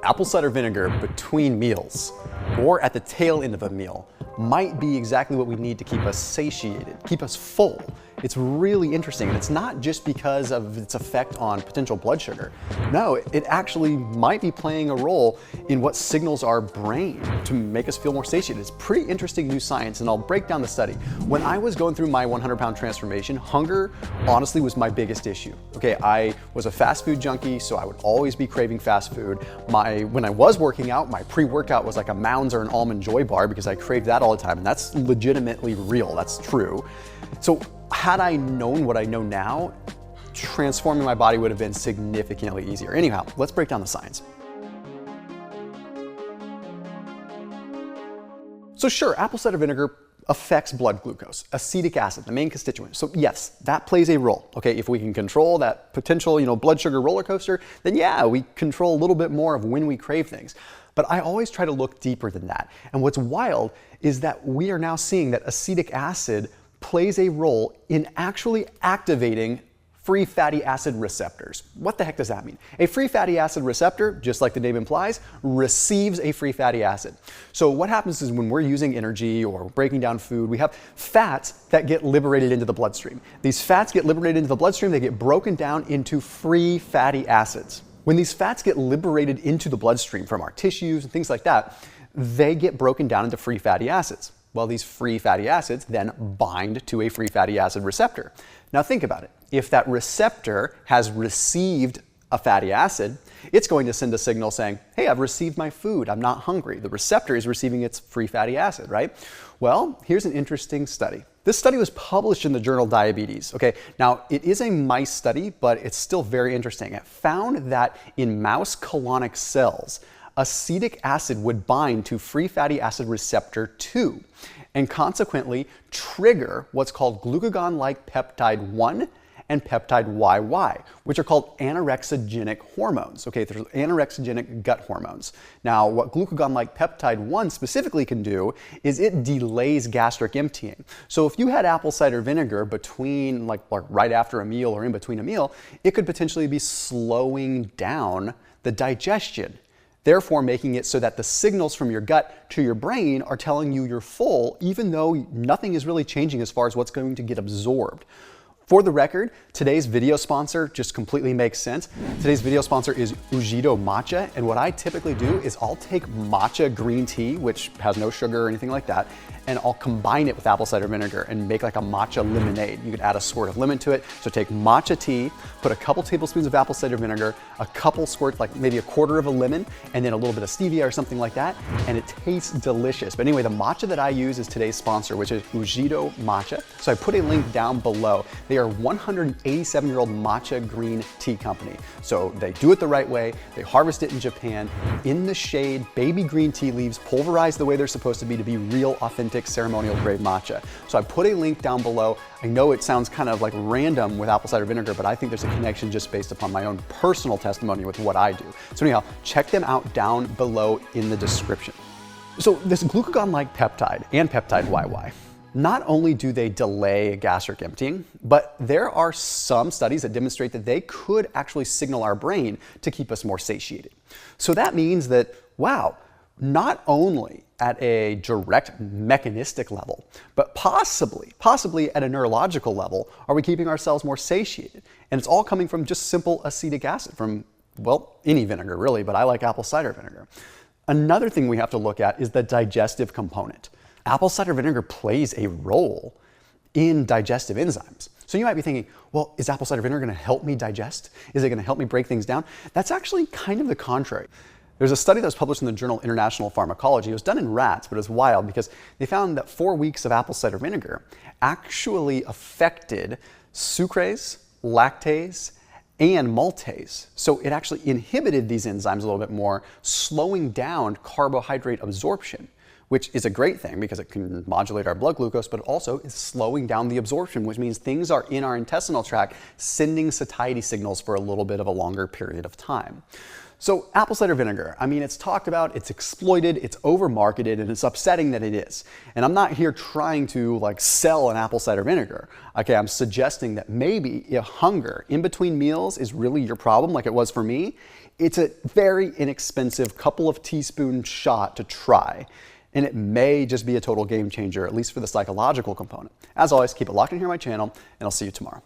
Apple cider vinegar between meals or at the tail end of a meal might be exactly what we need to keep us satiated, keep us full. It's really interesting, and it's not just because of its effect on potential blood sugar. No, it actually might be playing a role in what signals our brain to make us feel more satiated. It's pretty interesting new science, and I'll break down the study. When I was going through my 100-pound transformation, hunger honestly was my biggest issue. Okay, I was a fast food junkie, so I would always be craving fast food. When I was working out, my pre-workout was like a Mounds or an Almond Joy bar because I craved that all the time, and that's legitimately real, that's true. So had I known what I know now, transforming my body would have been significantly easier. Anyhow, let's break down the science. So sure, apple cider vinegar affects blood glucose, acetic acid, the main constituent. So yes, that plays a role. Okay, if we can control that potential, blood sugar roller coaster, then yeah, we control a little bit more of when we crave things. But I always try to look deeper than that. And what's wild is that we are now seeing that acetic acid plays a role in actually activating free fatty acid receptors. What the heck does that mean? A free fatty acid receptor, just like the name implies, receives a free fatty acid. So what happens is when we're using energy or breaking down food, we have fats that get liberated into the bloodstream. These fats get liberated into the bloodstream, they get broken down into free fatty acids. When these fats get liberated into the bloodstream from our tissues and things like that, they get broken down into free fatty acids. Well, these free fatty acids then bind to a free fatty acid receptor. Now think about it. If that receptor has received a fatty acid, it's going to send a signal saying, hey, I've received my food, I'm not hungry. The receptor is receiving its free fatty acid, right? Well, here's an interesting study. This study was published in the journal Diabetes. Okay, now it is a mice study, but it's still very interesting. It found that in mouse colonic cells, acetic acid would bind to free fatty acid receptor 2 and consequently trigger what's called glucagon-like peptide 1 and peptide YY, which are called anorexigenic hormones. Okay, they're anorexigenic gut hormones. Now, what glucagon-like peptide 1 specifically can do is it delays gastric emptying. So if you had apple cider vinegar between, like right after a meal or in between a meal, it could potentially be slowing down the digestion, therefore making it so that the signals from your gut to your brain are telling you you're full, even though nothing is really changing as far as what's going to get absorbed. For the record, today's video sponsor just completely makes sense. Today's video sponsor is Ujido Matcha, and what I typically do is I'll take matcha green tea, which has no sugar or anything like that, and I'll combine it with apple cider vinegar and make like a matcha lemonade. You could add a squirt of lemon to it. So take matcha tea, put a couple tablespoons of apple cider vinegar, a couple squirts, like maybe a quarter of a lemon, and then a little bit of stevia or something like that, and it tastes delicious. But anyway, the matcha that I use is today's sponsor, which is Ujido Matcha. So I put a link down below. They are a 187-year-old matcha green tea company. So they do it the right way. They harvest it in Japan, in the shade, baby green tea leaves, pulverized the way they're supposed to be real, authentic, ceremonial grade matcha. So I put a link down below. I know it sounds kind of like random with apple cider vinegar, but I think there's a connection just based upon my own personal testimony with what I do. So anyhow, check them out down below in the description. So this glucagon-like peptide and peptide YY, not only do they delay gastric emptying, but there are some studies that demonstrate that they could actually signal our brain to keep us more satiated. So that means that, wow, not only at a direct mechanistic level, but possibly at a neurological level, are we keeping ourselves more satiated? And it's all coming from just simple acetic acid from, well, any vinegar really, but I like apple cider vinegar. Another thing we have to look at is the digestive component. Apple cider vinegar plays a role in digestive enzymes. So you might be thinking, well, is apple cider vinegar going to help me digest? Is it going to help me break things down? That's actually kind of the contrary. There's a study that was published in the journal International Pharmacology. It was done in rats, but it was wild because they found that 4 weeks of apple cider vinegar actually affected sucrase, lactase, and maltase. So it actually inhibited these enzymes a little bit more, slowing down carbohydrate absorption, which is a great thing because it can modulate our blood glucose, but it also is slowing down the absorption, which means things are in our intestinal tract sending satiety signals for a little bit of a longer period of time. So apple cider vinegar, I mean, it's talked about, it's exploited, it's over-marketed, and it's upsetting that it is. And I'm not here trying to like sell an apple cider vinegar. Okay, I'm suggesting that maybe if hunger in between meals is really your problem, like it was for me, it's a very inexpensive couple of teaspoon shot to try. And it may just be a total game changer, at least for the psychological component. As always, keep it locked in here on my channel, and I'll see you tomorrow.